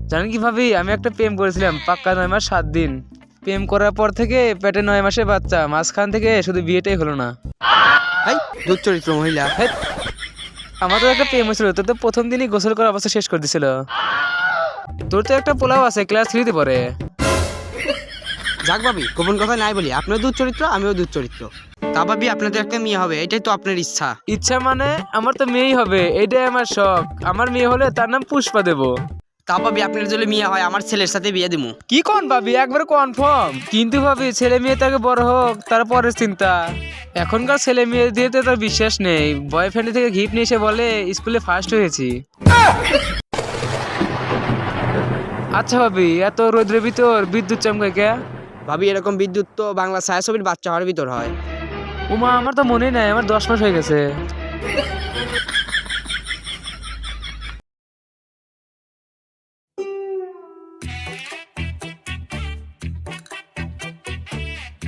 জানেন কি ভাবি, আমি একটা প্রেম করেছিলাম পাক্কা 9 মাস 7 দিন। প্রেম করার পর থেকে পেটে 9 মাসে বাচ্চা, মাঝখান থেকে শুধু বিয়েটাই হলো না। এই দুশ্চরিত্র মহিলা। হেৎ, আমার তো একটা প্রেম হয়েছিল, তোর তো প্রথম দিনই গোসল করার অবস্থা শেষ করে দিছিল। তোর তো একটা পোলাও আছে, ক্লাস 3-তে পড়ে। যাক ভাবি, গোপন কথা নাই বলি, আপনিও দুশ্চরিত্র আমিও দুশ্চরিত্র। তা ভাবি আপনার তো একটা মেয়ে হবে, এটাই তো আপনার ইচ্ছা। ইচ্ছা মানে আমার তো মেয়েই হবে, এটাই আমার শখ। আমার মেয়ে হলে তার নাম পুষ্পা দেবো। তা ভাবি আপনার যদি মেয়ে হয় আমার ছেলের সাথে বিয়ে দিমু। কি কোন ভাবি, একবার কনফার্ম? কিন্তু ভাবি ছেলে মেয়ে তাকে বড় হোক তারপরে চিন্তা। এখনকার ছেলে মেয়ে দিয়ে তো তার বিশ্বাস নেই। বয়ফ্রেন্ড থেকে গিফট নিয়ে এসে বলে স্কুলে ফার্স্ট হয়েছি। আচ্ছা ভাবি, এত রোদ্রের ভিতর বিদ্যুৎ চমকায় কে? ভাবি এরকম বিদ্যুৎ তো বাংলা ছায়াছবির বাচ্চা হওয়ার ভিতর হয়। উমা, আমার তো মনেই নাই, আমার 10 মাস হয়ে গেছে।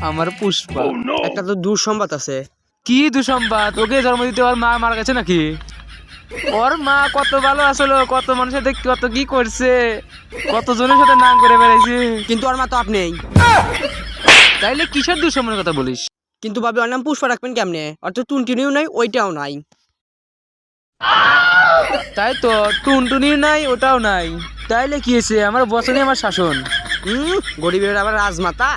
আমার পুষ্পা। একটা তো দুঃসংবাদ আছে। কি দুঃসংবাদ? ওকে জন্ম দিতে ওর মা মারা গেছে নাকি? ওর মা কত ভালো আসলো, কত মানুষের সাথে কত কি করছে, কত জনের সাথে নাম করে বেড়াইছে। কিন্তু ওর মা তো আপনি। তাইলে কিসের দুঃসম্মানের কথা বলিস? কিন্তু ভাবি ওর নাম পুষ্পা রাখবেন কেমনে? ওর তো টুনটুনিও নাই, ওইটাও নাই। তাই তো, টুনটুনিও নাই, ওটাও নাই। তাইলে কি হয়েছে? আমার বচনে আমার শাসন। গরিবের আবার রাজমাতা।